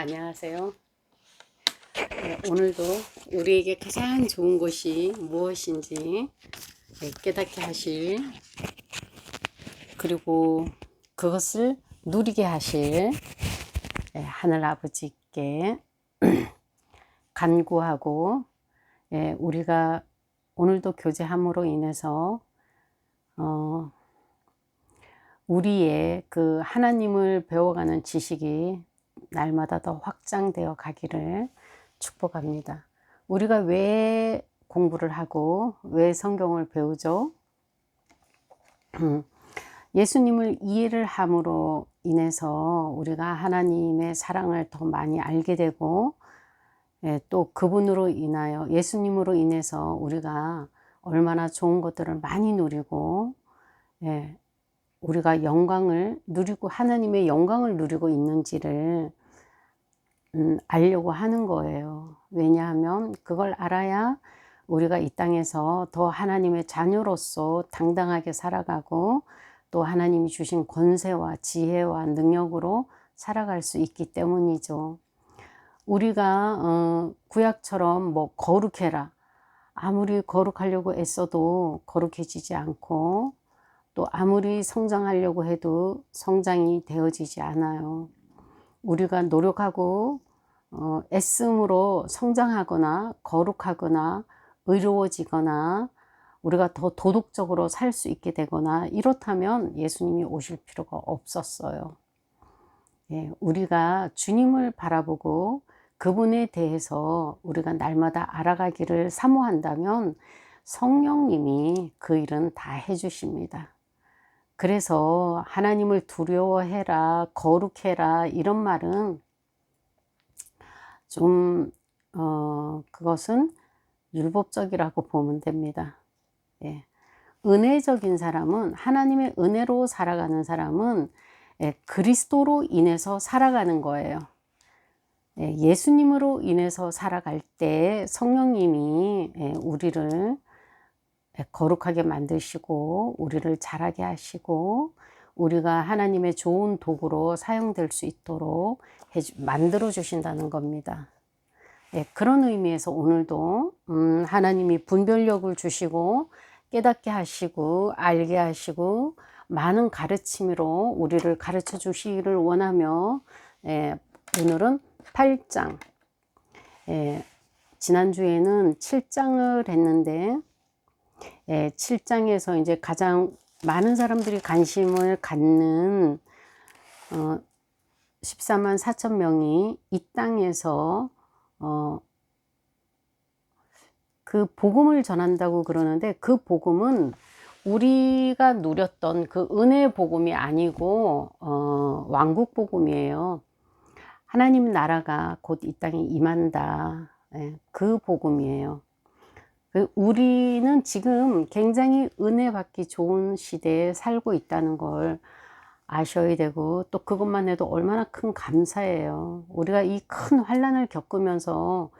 안녕하세요. 오늘도 우리에게 가장 좋은 것이 무엇인지 깨닫게 하실, 그리고 그것을 누리게 하실 하늘 아버지께 간구하고, 우리가 오늘도 교제함으로 인해서 우리의 그 하나님을 배워가는 지식이 날마다 더 확장되어 가기를 축복합니다. 우리가 왜 공부를 하고 왜 성경을 배우죠? 예수님을 이해를 함으로 인해서 우리가 하나님의 사랑을 더 많이 알게 되고, 또 그분으로 인하여 예수님으로 인해서 우리가 얼마나 좋은 것들을 많이 누리고, 우리가 영광을 누리고 하나님의 영광을 누리고 있는지를 알려고 하는 거예요. 왜냐하면 그걸 알아야 우리가 이 땅에서 더 하나님의 자녀로서 당당하게 살아가고, 또 하나님이 주신 권세와 지혜와 능력으로 살아갈 수 있기 때문이죠. 우리가 구약처럼 뭐 거룩해라, 아무리 거룩하려고 애써도 거룩해지지 않고, 또 아무리 성장하려고 해도 성장이 되어지지 않아요. 우리가 노력하고 애씀으로 성장하거나 거룩하거나 의로워지거나 우리가 더 도덕적으로 살 수 있게 되거나 이렇다면 예수님이 오실 필요가 없었어요. 우리가 주님을 바라보고 그분에 대해서 우리가 날마다 알아가기를 사모한다면 성령님이 그 일은 다 해주십니다. 그래서 하나님을 두려워해라, 거룩해라 이런 말은 좀 그것은 율법적이라고 보면 됩니다. 은혜적인 사람은, 하나님의 은혜로 살아가는 사람은 그리스도로 인해서 살아가는 거예요. 예수님으로 인해서 살아갈 때 성령님이 우리를 거룩하게 만드시고 우리를 자라게 하시고 우리가 하나님의 좋은 도구로 사용될 수 있도록 만들어 주신다는 겁니다. 그런 의미에서 오늘도 하나님이 분별력을 주시고 깨닫게 하시고 알게 하시고 많은 가르침으로 우리를 가르쳐 주시기를 원하며, 오늘은 8장, 지난주에는 7장을 했는데 7장에서 이제 가장 많은 사람들이 관심을 갖는 14만 4천 명이 이 땅에서 그 복음을 전한다고 그러는데, 그 복음은 우리가 누렸던 그 은혜 복음이 아니고 왕국 복음이에요. 하나님 나라가 곧 이 땅에 임한다, 그 복음이에요. 우리는 지금 굉장히 은혜 받기 좋은 시대에 살고 있다는 걸 아셔야 되고, 또 그것만 해도 얼마나 큰 감사예요. 우리가 이 큰 환난을 겪으면서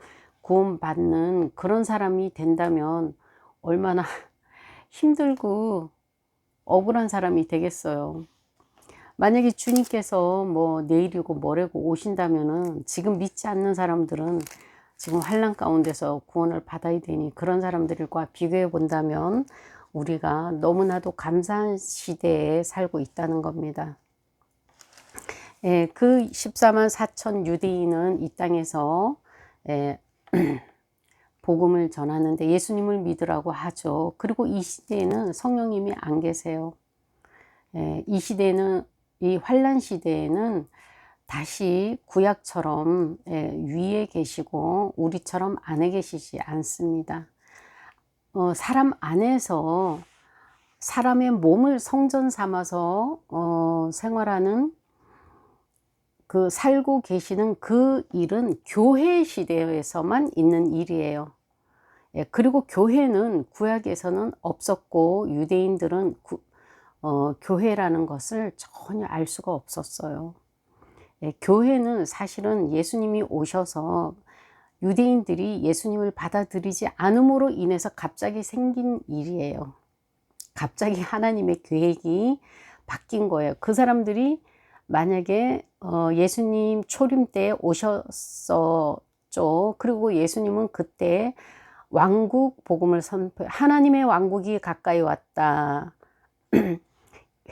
구원받는 그런 사람이 된다면 얼마나 힘들고 억울한 사람이 되겠어요. 만약에 주님께서 뭐 내일이고 모레고 오신다면은 지금 믿지 않는 사람들은 지금 환난 가운데서 구원을 받아야 되니, 그런 사람들과 비교해 본다면 우리가 너무나도 감사한 시대에 살고 있다는 겁니다. 그 14만 4천 유대인은 이 땅에서 복음을 전하는데 예수님을 믿으라고 하죠. 그리고 이 시대에는 성령님이 안 계세요. 이 시대는, 이 환난 시대에는 다시 구약처럼 위에 계시고 우리처럼 안에 계시지 않습니다. 사람 안에서 사람의 몸을 성전 삼아서 생활하는, 그 살고 계시는 그 일은 교회 시대에서만 있는 일이에요. 그리고 교회는 구약에서는 없었고 유대인들은 교회라는 것을 전혀 알 수가 없었어요. 교회는 사실은 예수님이 오셔서 유대인들이 예수님을 받아들이지 않음으로 인해서 갑자기 생긴 일이에요. 갑자기 하나님의 계획이 바뀐 거예요. 그 사람들이 만약에 예수님 초림 때 오셨었죠. 그리고 예수님은 그때 왕국 복음을 하나님의 왕국이 가까이 왔다.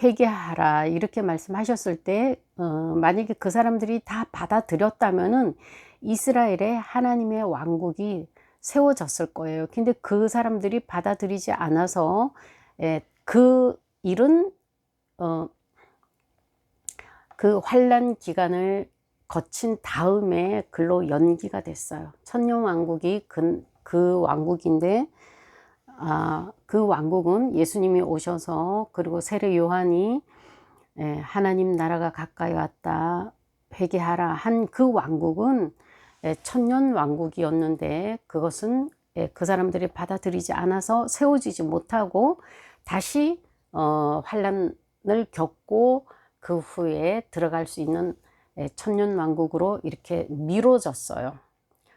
회개하라 이렇게 말씀하셨을 때 만약에 그 사람들이 다 받아들였다면은 이스라엘에 하나님의 왕국이 세워졌을 거예요. 근데 그 사람들이 받아들이지 않아서 그 일은 그 환란 기간을 거친 다음에 글로 연기가 됐어요. 천년 왕국이 그 왕국인데 그 왕국은 예수님이 오셔서 그리고 세례 요한이 하나님 나라가 가까이 왔다 회개하라 한 그 왕국은 천년 왕국이었는데 그것은 그 사람들이 받아들이지 않아서 세워지지 못하고 다시 환란을 겪고 그 후에 들어갈 수 있는 천년 왕국으로 이렇게 미뤄졌어요.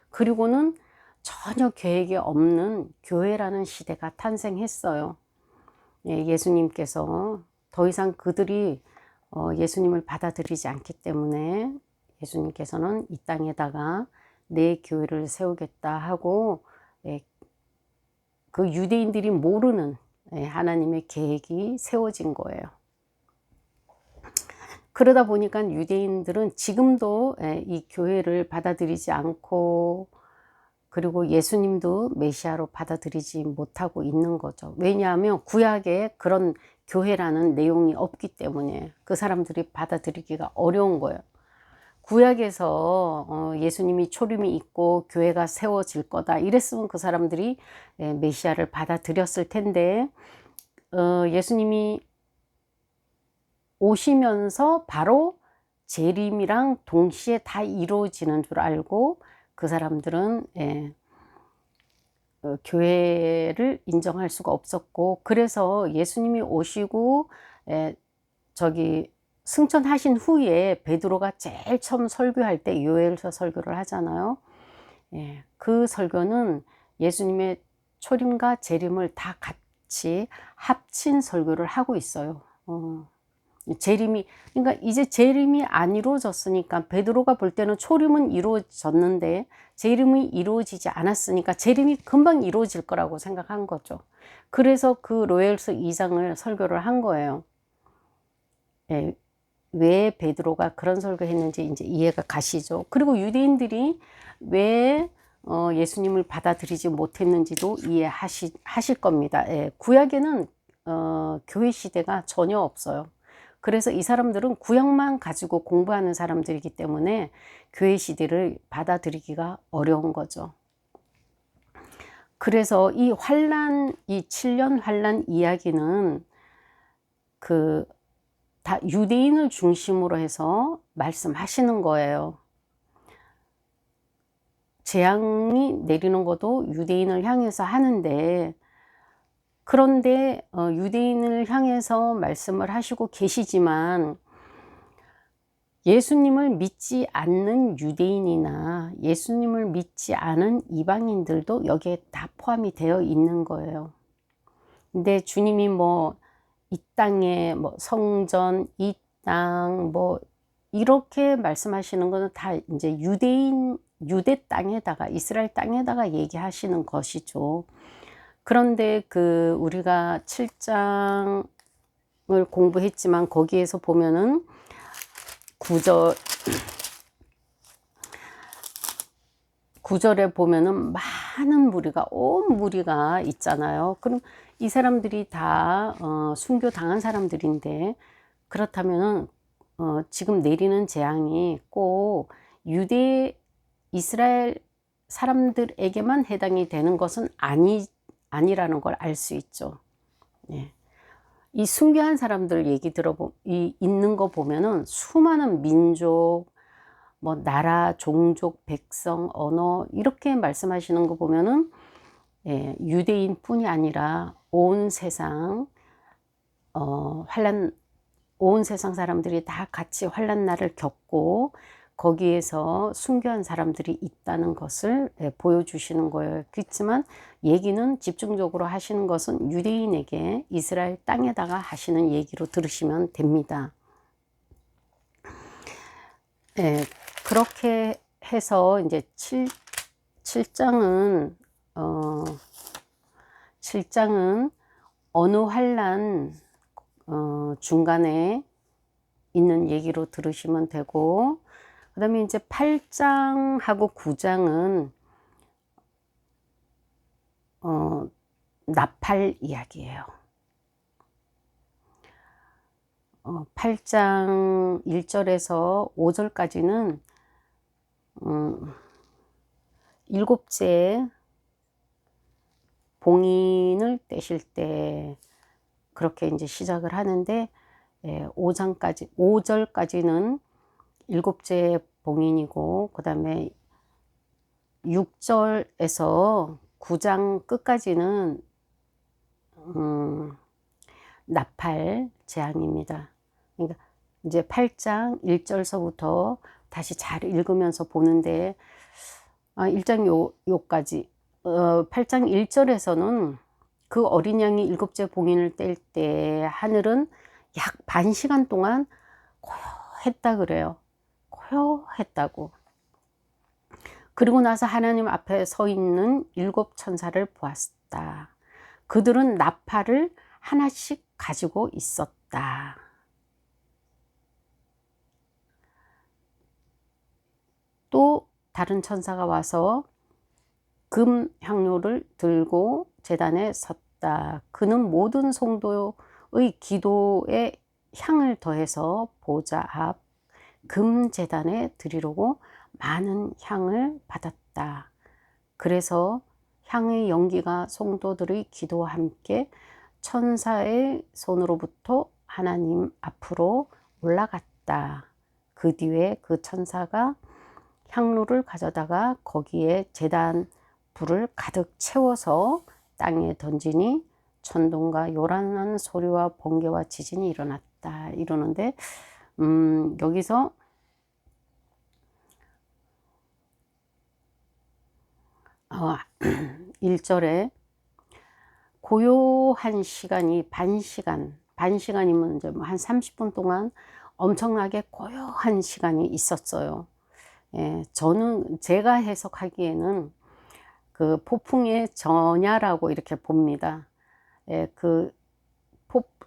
그리고는 전혀 계획이 없는 교회라는 시대가 탄생했어요. 예수님께서 더 이상 그들이 예수님을 받아들이지 않기 때문에 예수님께서는 이 땅에다가 내 교회를 세우겠다 하고 그 유대인들이 모르는 하나님의 계획이 세워진 거예요. 그러다 보니까 유대인들은 지금도 이 교회를 받아들이지 않고 그리고 예수님도 메시아로 받아들이지 못하고 있는 거죠. 왜냐하면 구약에 그런 교회라는 내용이 없기 때문에 그 사람들이 받아들이기가 어려운 거예요. 구약에서 예수님이 초림이 있고 교회가 세워질 거다 이랬으면 그 사람들이 메시아를 받아들였을 텐데 예수님이 오시면서 바로 재림이랑 동시에 다 이루어지는 줄 알고 그 사람들은 교회를 인정할 수가 없었고 그래서 예수님이 오시고 저기 승천하신 후에 베드로가 제일 처음 설교할 때 요엘서 설교를 하잖아요. 그 설교는 예수님의 초림과 재림을 다 같이 합친 설교를 하고 있어요. 재림이 그러니까 이제 재림이 안 이루어졌으니까 베드로가 볼 때는 초림은 이루어졌는데 재림이 이루어지지 않았으니까 재림이 금방 이루어질 거라고 생각한 거죠. 그래서 그 로엘서 2장을 설교를 한 거예요. 왜 베드로가 그런 설교했는지 이제 이해가 가시죠. 그리고 유대인들이 왜 예수님을 받아들이지 못했는지도 이해하실 겁니다. 구약에는 교회 시대가 전혀 없어요. 그래서 이 사람들은 구약만 가지고 공부하는 사람들이기 때문에 교회 시대를 받아들이기가 어려운 거죠. 그래서 이 7년 환란 이야기는 다 유대인을 중심으로 해서 말씀하시는 거예요. 재앙이 내리는 것도 유대인을 향해서 하는데 그런데 유대인을 향해서 말씀을 하시고 계시지만 예수님을 믿지 않는 유대인이나 예수님을 믿지 않은 이방인들도 여기에 다 포함이 되어 있는 거예요. 근데 주님이 이 땅에 성전, 이 땅 이렇게 말씀하시는 거는 다 이제 유대 땅에다가 이스라엘 땅에다가 얘기하시는 것이죠. 그런데 우리가 7장을 공부했지만 거기에서 보면은 9절에 보면은 많은 무리가 온 무리가 있잖아요. 그럼 이 사람들이 다 순교 당한 사람들인데 그렇다면은 지금 내리는 재앙이 꼭 이스라엘 사람들에게만 해당이 되는 것은 아니라는 걸 알 수 있죠. 이 순교한 사람들 얘기 있는 거 보면은 수많은 민족, 나라, 종족, 백성, 언어 이렇게 말씀하시는 거 보면은 유대인 뿐이 아니라 온 세상 온 세상 사람들이 다 같이 환난 날을 겪고 거기에서 순교한 사람들이 있다는 것을 보여주시는 거예요. 그렇지만 얘기는 집중적으로 하시는 것은 유대인에게 이스라엘 땅에다가 하시는 얘기로 들으시면 됩니다. 예, 그렇게 해서 이제 7장은 어느 환란 중간에 있는 얘기로 들으시면 되고, 그 다음에 이제 8장하고 9장은 나팔 이야기예요. 8장 1절에서 5절까지는 일곱째 봉인을 떼실 때 그렇게 이제 시작을 하는데, 5절까지는 일곱째 봉인이고, 그 다음에 6절에서 9장 끝까지는 나팔 재앙입니다. 그러니까 이제 8장 1절서부터 다시 잘 읽으면서 보는데, 1장 요까지 8장 1절에서는 그 어린 양이 일곱째 봉인을 뗄 때 하늘은 약 반 시간 동안 고요했다 그래요. 고요했다고. 그리고 나서 하나님 앞에 서 있는 일곱 천사를 보았다. 그들은 나팔을 하나씩 가지고 있었다. 또 다른 천사가 와서 금 향료를 들고 제단에 섰다. 그는 모든 성도의 기도에 향을 더해서 보좌 앞 금 제단에 드리려고 많은 향을 받았다. 그래서 향의 연기가 성도들의 기도와 함께 천사의 손으로부터 하나님 앞으로 올라갔다. 그 뒤에 그 천사가 향로를 가져다가 거기에 제단 불을 가득 채워서 땅에 던지니 천둥과 요란한 소리와 번개와 지진이 일어났다. 이러는데 여기서 1절에 고요한 시간이 반시간이면 이제 한 30분 동안 엄청나게 고요한 시간이 있었어요. 제가 해석하기에는 그 폭풍의 전야라고 이렇게 봅니다. 그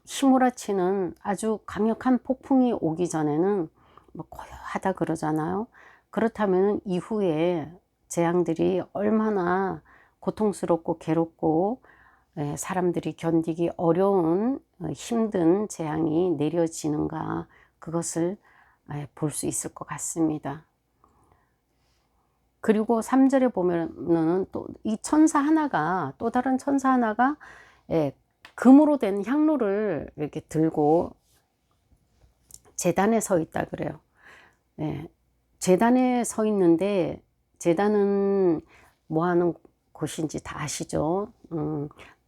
휘몰아치는 아주 강력한 폭풍이 오기 전에는 뭐 고요하다 그러잖아요. 그렇다면 이후에 재앙들이 얼마나 고통스럽고 괴롭고 사람들이 견디기 어려운 힘든 재앙이 내려지는가, 그것을 볼 수 있을 것 같습니다. 그리고 3절에 보면은 또 이 천사 하나가, 또 다른 천사 하나가 금으로 된 향로를 이렇게 들고 제단에 서 있다 그래요. 제단에 서 있는데, 제단은 뭐 하는 곳인지 다 아시죠?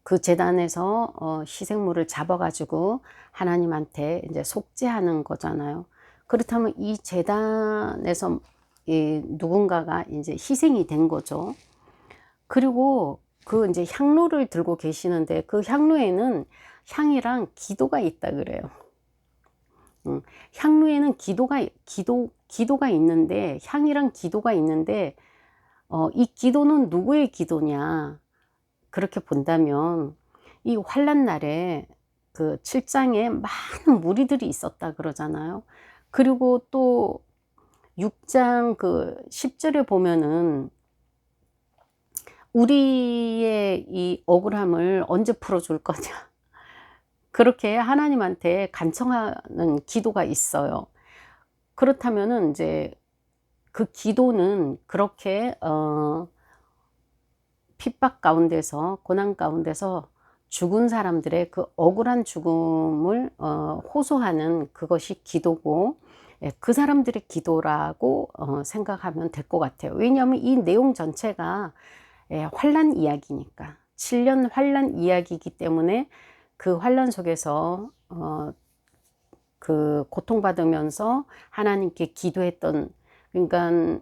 그 제단에서 희생물을 잡아가지고 하나님한테 이제 속죄하는 거잖아요. 그렇다면 이 제단에서 누군가가 이제 희생이 된 거죠. 그리고 그 이제 향로를 들고 계시는데, 그 향로에는 향이랑 기도가 있다 그래요. 향로에는 기도가 있는데, 향이랑 기도가 있는데, 이 기도는 누구의 기도냐? 그렇게 본다면, 이 환란 날에 그 7장에 많은 무리들이 있었다 그러잖아요. 그리고 또 6장 그 10절에 보면은 우리의 이 억울함을 언제 풀어줄 거냐, 그렇게 하나님한테 간청하는 기도가 있어요. 그렇다면은 이제 그 기도는 그렇게 핍박 가운데서, 고난 가운데서 죽은 사람들의 그 억울한 죽음을 호소하는 그것이 기도고, 그 사람들의 기도라고 생각하면 될 것 같아요. 왜냐하면 이 내용 전체가 환란 이야기니까, 7년 환란 이야기이기 때문에 그 환란 속에서 그 고통받으면서 하나님께 기도했던, 그러니까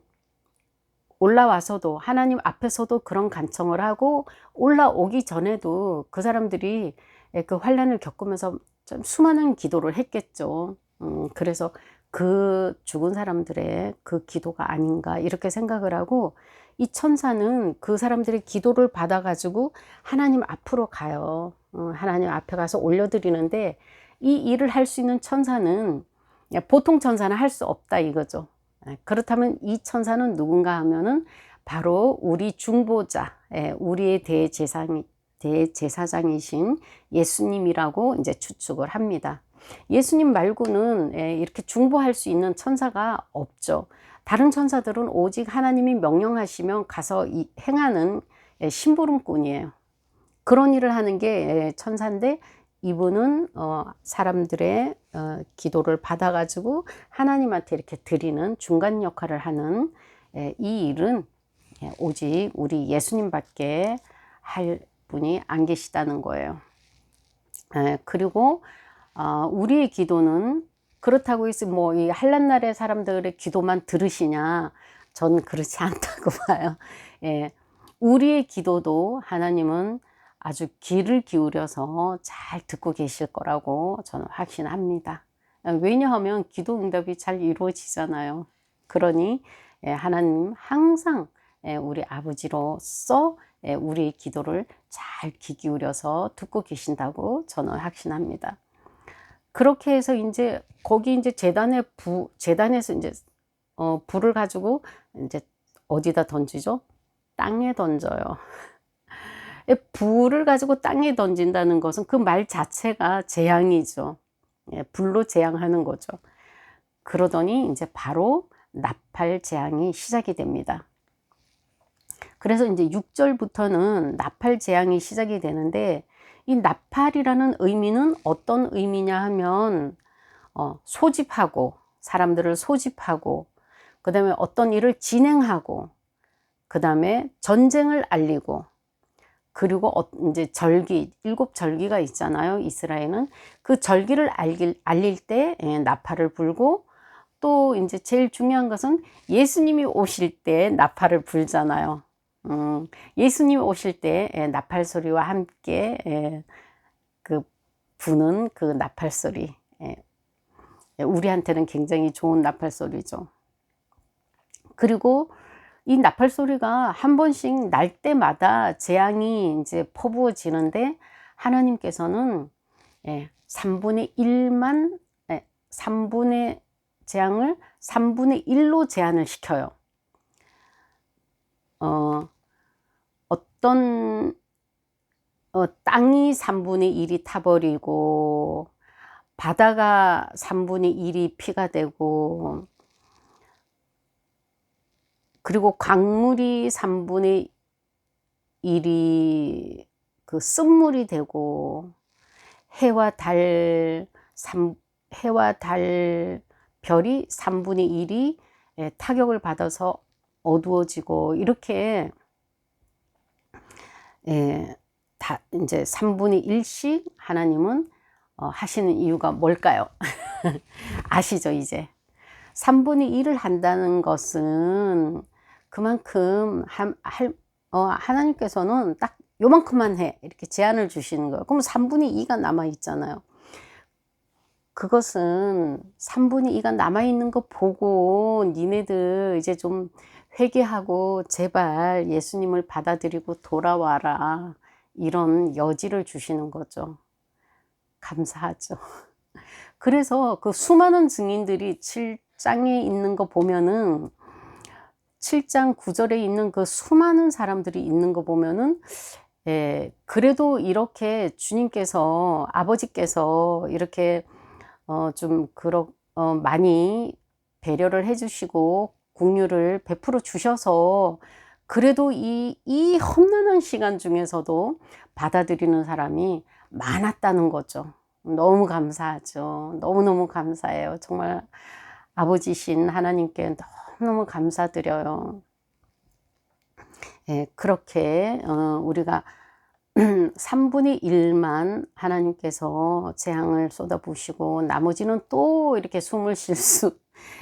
올라와서도 하나님 앞에서도 그런 간청을 하고, 올라오기 전에도 그 사람들이 그 환란을 겪으면서 좀 수많은 기도를 했겠죠. 그래서 그 죽은 사람들의 그 기도가 아닌가 이렇게 생각을 하고, 이 천사는 그 사람들의 기도를 받아 가지고 하나님 앞으로 가요. 하나님 앞에 가서 올려드리는데, 이 일을 할 수 있는 천사는 보통 천사는 할 수 없다 이거죠. 그렇다면 이 천사는 누군가 하면은 바로 우리 중보자, 우리의 대제사장이신 예수님이라고 이제 추측을 합니다. 예수님 말고는 이렇게 중보할 수 있는 천사가 없죠. 다른 천사들은 오직 하나님이 명령하시면 가서 행하는 심부름꾼이에요. 그런 일을 하는 게 천사인데, 이분은 사람들의 기도를 받아가지고 하나님한테 이렇게 드리는 중간 역할을 하는 이 일은 오직 우리 예수님밖에 할 분이 안 계시다는 거예요. 그리고 우리의 기도는 그렇다고 해서 뭐 이 한란날의 사람들의 기도만 들으시냐? 전 그렇지 않다고 봐요. 우리의 기도도 하나님은 아주 귀를 기울여서 잘 듣고 계실 거라고 저는 확신합니다. 왜냐하면 기도 응답이 잘 이루어지잖아요. 그러니 하나님 항상 우리 아버지로서 우리의 기도를 잘 귀 기울여서 듣고 계신다고 저는 확신합니다. 그렇게 해서 이제 거기 이제 재단에서 이제 불을 가지고 이제 어디다 던지죠? 땅에 던져요. 불을 가지고 땅에 던진다는 것은 그 말 자체가 재앙이죠. 불로 재앙하는 거죠. 그러더니 이제 바로 나팔 재앙이 시작이 됩니다. 그래서 이제 6절부터는 나팔 재앙이 시작이 되는데, 이 나팔이라는 의미는 어떤 의미냐 하면 소집하고, 사람들을 소집하고, 그 다음에 어떤 일을 진행하고, 그 다음에 전쟁을 알리고, 그리고 이제 절기, 7절기가 있잖아요. 이스라엘은 그 절기를 알릴 때 나팔을 불고, 또 이제 제일 중요한 것은 예수님이 오실 때 나팔을 불잖아요. 예수님이 오실 때 나팔 소리와 함께 그 부는 그 나팔 소리, 우리한테는 굉장히 좋은 나팔 소리죠. 그리고 이 나팔 소리가 한 번씩 날 때마다 재앙이 이제 퍼부어지는데, 하나님께서는 3분의 1만, 3분의 재앙을 3분의 1로 제한을 시켜요. 어떤 땅이 3분의 1이 타버리고, 바다가 3분의 1이 피가 되고, 그리고 광물이 3분의 1이 그 쓴물이 되고, 해와 달, 별이 3분의 1이 타격을 받아서 어두워지고, 이렇게 다 이제 3분의 1씩 하나님은 하시는 이유가 뭘까요? 아시죠, 이제? 3분의 1을 한다는 것은 그만큼 하나님께서는 딱 요만큼만 해, 이렇게 제한을 주시는 거예요. 그럼 3분의 2가 남아 있잖아요. 그것은 3분의 2가 남아 있는 거 보고 니네들 이제 좀 회개하고 제발 예수님을 받아들이고 돌아와라, 이런 여지를 주시는 거죠. 감사하죠. 그래서 그 수많은 증인들이 7장에 있는 거 보면은, 7장 9절에 있는 그 수많은 사람들이 있는 거 보면은, 그래도 이렇게 주님께서, 아버지께서 이렇게 좀 많이 배려를 해주시고 긍휼을 베풀어 주셔서, 그래도 이 험난한 시간 중에서도 받아들이는 사람이 많았다는 거죠. 너무 감사하죠. 너무너무 감사해요. 정말 아버지신 하나님께 너무너무 감사드려요. 그렇게 우리가 3분의 1만 하나님께서 재앙을 쏟아부으시고 나머지는 또 이렇게 숨을 쉴 수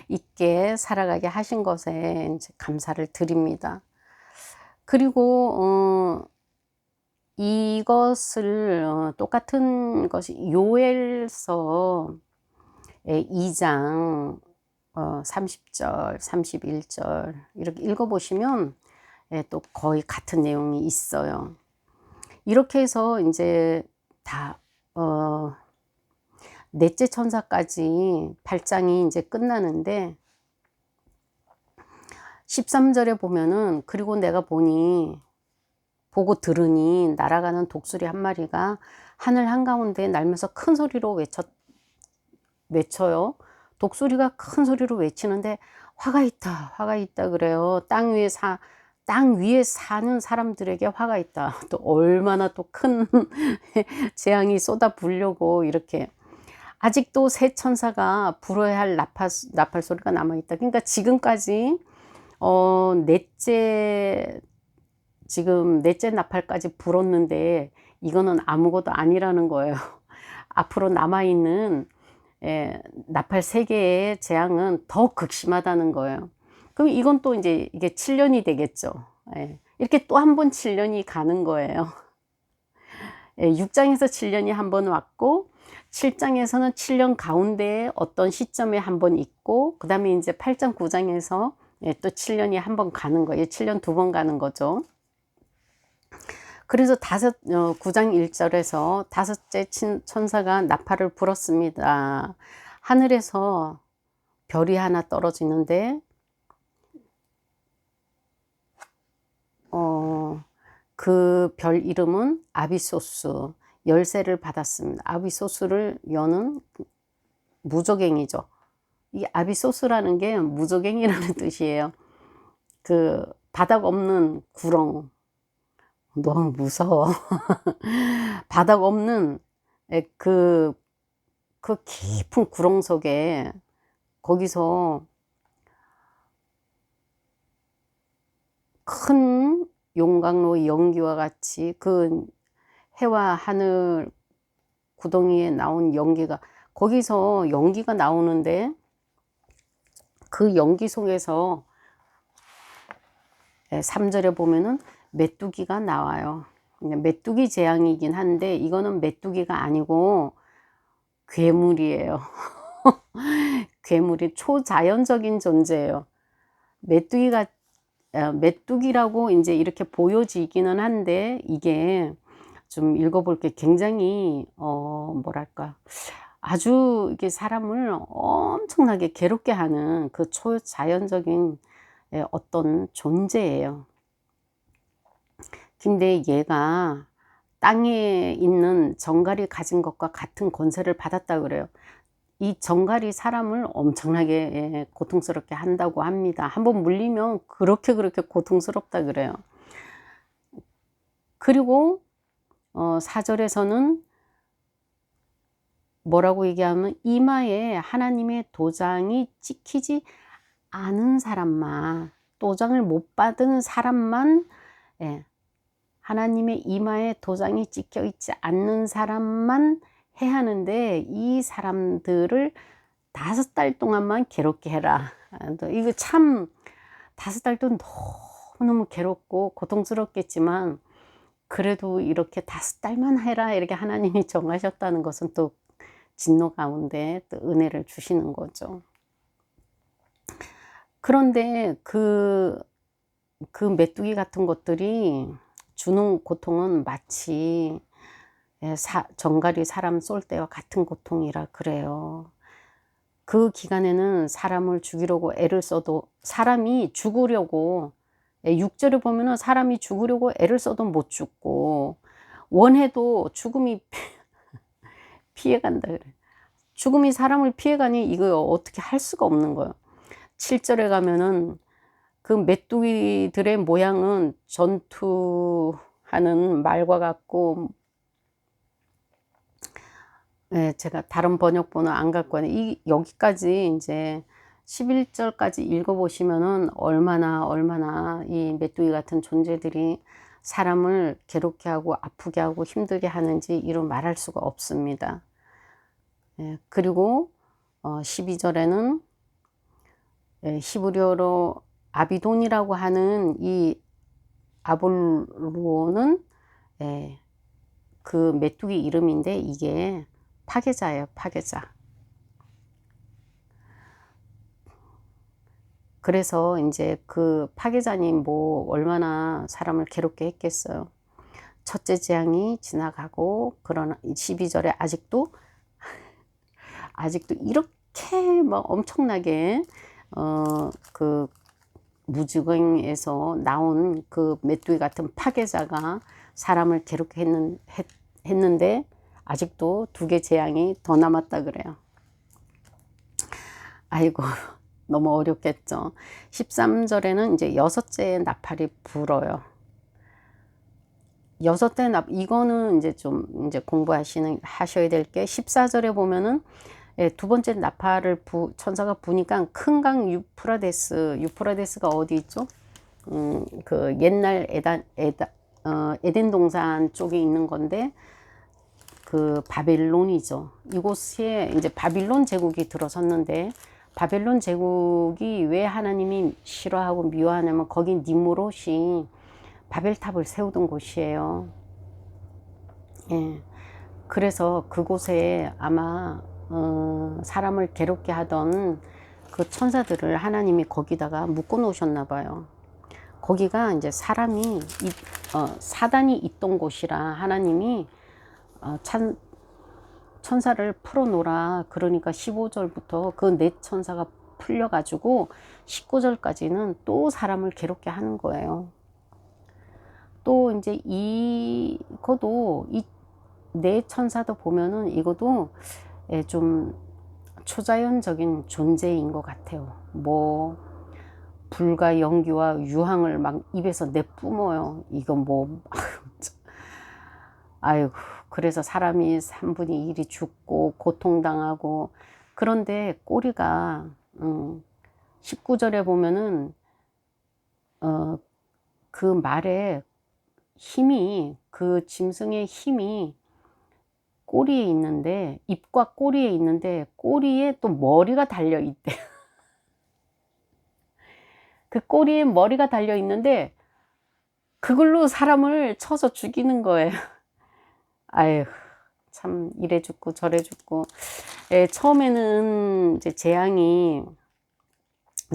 있게 살아가게 하신 것에 이제 감사를 드립니다. 그리고 이것을 똑같은 것이 요엘서 2장 30절, 31절 이렇게 읽어보시면 또 거의 같은 내용이 있어요. 이렇게 해서 이제 다 넷째 천사까지 8장이 이제 끝나는데 13절에 보면은 그리고 내가 보고 들으니 날아가는 독수리 한 마리가 하늘 한가운데 날면서 큰 소리로 외쳐요. 독수리가 큰 소리로 외치는데 화가 있다 그래요. 땅 위에 사는 사람들에게 화가 있다. 또 얼마나 또 큰 재앙이 쏟아 부으려고 이렇게 아직도 새 천사가 불어야 할 나팔 소리가 남아있다. 그러니까 지금까지 넷째 나팔까지 불었는데 이거는 아무것도 아니라는 거예요. 앞으로 남아있는 나팔 3개의 재앙은 더 극심하다는 거예요. 그럼 이건 또 이제 이게 7년이 되겠죠. 이렇게 또 한 번 7년이 가는 거예요. 6장에서 7년이 한 번 왔고 7장에서는 7년 가운데에 어떤 시점에 한 번 있고 그 다음에 이제 8장 9장에서 또 7년이 한 번 가는 거예요. 7년 2번 가는 거죠. 그래서 9장 1절에서 다섯째 천사가 나팔을 불었습니다. 하늘에서 별이 하나 떨어지는데 그 별 이름은 아비소스, 열쇠를 받았습니다. 아비소스를 여는 무저갱이죠. 이 아비소스라는 게 무저갱이라는 뜻이에요. 그 바닥 없는 구렁. 너무 무서워. 바닥 없는 그 깊은 구렁 속에 거기서 큰 용광로 연기와 같이 그 해와 하늘 구덩이에 나온 연기가 거기서 연기가 나오는데 그 연기 속에서 3절에 보면은 메뚜기가 나와요. 메뚜기 재앙이긴 한데 이거는 메뚜기가 아니고 괴물이에요. 괴물이 초자연적인 존재예요. 메뚜기라고 이제 이렇게 보여지기는 한데 이게 좀 읽어볼 게 굉장히 뭐랄까 아주 이게 사람을 엄청나게 괴롭게 하는 그 초자연적인 어떤 존재예요. 근데 얘가 땅에 있는 정갈이 가진 것과 같은 권세를 받았다 그래요. 이 정갈이 사람을 엄청나게 고통스럽게 한다고 합니다. 한번 물리면 그렇게 고통스럽다 그래요. 그리고 4절에서는 뭐라고 얘기하면 이마에 하나님의 도장이 찍히지 않은 사람만, 도장을 못 받은 사람만, 하나님의 이마에 도장이 찍혀 있지 않는 사람만 해하는데 이 사람들을 5달 동안만 괴롭게 해라. 이거 참 5달도 너무너무 괴롭고 고통스럽겠지만 그래도 이렇게 5달만 해라 이렇게 하나님이 정하셨다는 것은 또 진노 가운데 또 은혜를 주시는 거죠. 그런데 그 메뚜기 같은 것들이 주는 고통은 마치 정갈이 사람 쏠 때와 같은 고통이라 그래요. 그 기간에는 사람을 죽이려고 애를 써도 사람이 죽으려고 6절에 보면은 사람이 죽으려고 애를 써도 못 죽고 원해도 죽음이 피해간다 그래. 죽음이 사람을 피해가니 이거 어떻게 할 수가 없는 거예요. 7절에 가면은 그 메뚜기들의 모양은 전투하는 말과 같고 제가 다른 번역본은 안 갖고 왔는데 여기까지 이제 11절까지 읽어보시면은 얼마나 이 메뚜기 같은 존재들이 사람을 괴롭게 하고 아프게 하고 힘들게 하는지 이루 말할 수가 없습니다. 그리고 12절에는 히브리어로 아비돈이라고 하는 이 아볼로는 그 메뚜기 이름인데 이게 파괴자예요, 파괴자. 그래서 이제 그 파괴자님 뭐 얼마나 사람을 괴롭게 했겠어요. 첫째 재앙이 지나가고, 그러나 12절에 아직도 이렇게 막 엄청나게 그 무지경에서 나온 그 메뚜기 같은 파괴자가 사람을 괴롭게 했는데 아직도 2개 재앙이 더 남았다 그래요. 아이고, 너무 어렵겠죠. 13절에는 이제 6째 나팔이 불어요. 6대 이거는 이제 좀 이제 하셔야 될 게, 14절에 보면은 예, 2번째 나팔을 천사가 부니까 큰 강 유프라데스가 어디 있죠? 그 옛날 에덴 동산 쪽에 있는 건데, 그 바벨론이죠. 이곳에 이제 바빌론 제국이 들어섰는데, 바벨론 제국이 왜 하나님이 싫어하고 미워하냐면, 거기 니무롯이 바벨탑을 세우던 곳이에요. 예. 그래서 그곳에 아마 사람을 괴롭게 하던 그 천사들을 하나님이 거기다가 묶어 놓으셨나 봐요. 거기가 이제 사단이 있던 곳이라 하나님이 천사를 풀어놓으라. 그러니까 15절부터 그 4천사가 풀려가지고 19절까지는 또 사람을 괴롭게 하는 거예요. 또 이제 이것도 이 4천사도 보면은 이것도 좀 초자연적인 존재인 것 같아요. 뭐 불과 연기와 유황을 막 입에서 내뿜어요. 이건 뭐 아이고, 그래서 사람이 3분의 1이 죽고 고통당하고. 그런데 꼬리가 19절에 보면은 그 말에 힘이, 그 짐승의 힘이 꼬리에 있는데, 입과 꼬리에 있는데 꼬리에 또 머리가 달려 있대. 그 꼬리에 머리가 달려 있는데 그걸로 사람을 쳐서 죽이는 거예요. 아유, 참 이래 죽고 저래 죽고. 예, 처음에는 이제 재앙이,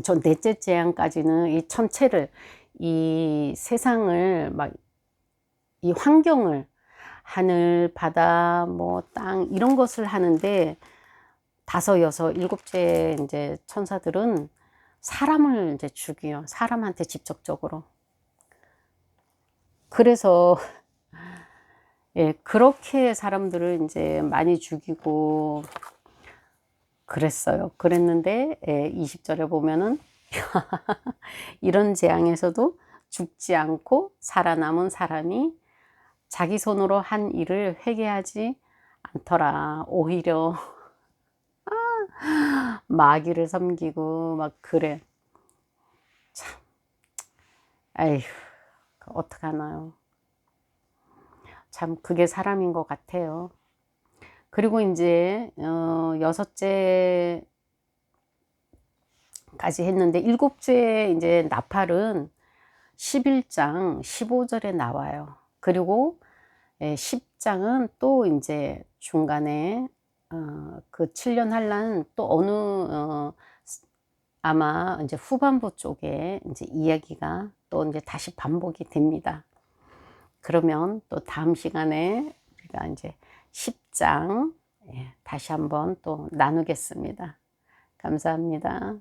전 4째 재앙까지는 이 천체를, 이 세상을 막, 이 환경을, 하늘, 바다, 뭐 땅 이런 것을 하는데, 5, 6, 7째 이제 천사들은 사람을 이제 죽여요. 사람한테 직접적으로. 그래서 예, 그렇게 사람들을 이제 많이 죽이고 그랬는데, 예, 20절에 보면은 이런 재앙에서도 죽지 않고 살아남은 사람이 자기 손으로 한 일을 회개하지 않더라. 오히려 마귀를 섬기고 막 그래. 참, 아휴, 어떡하나요. 참 그게 사람인 것 같아요. 그리고 이제 6째까지 했는데, 7째 이제 나팔은 11장 15절에 나와요. 그리고 10장은 또 이제 중간에 그 7년 환란 또 아마 이제 후반부 쪽에 이제 이야기가 또 이제 다시 반복이 됩니다. 그러면 또 다음 시간에 우리가 이제 10장 다시 한번 또 나누겠습니다. 감사합니다.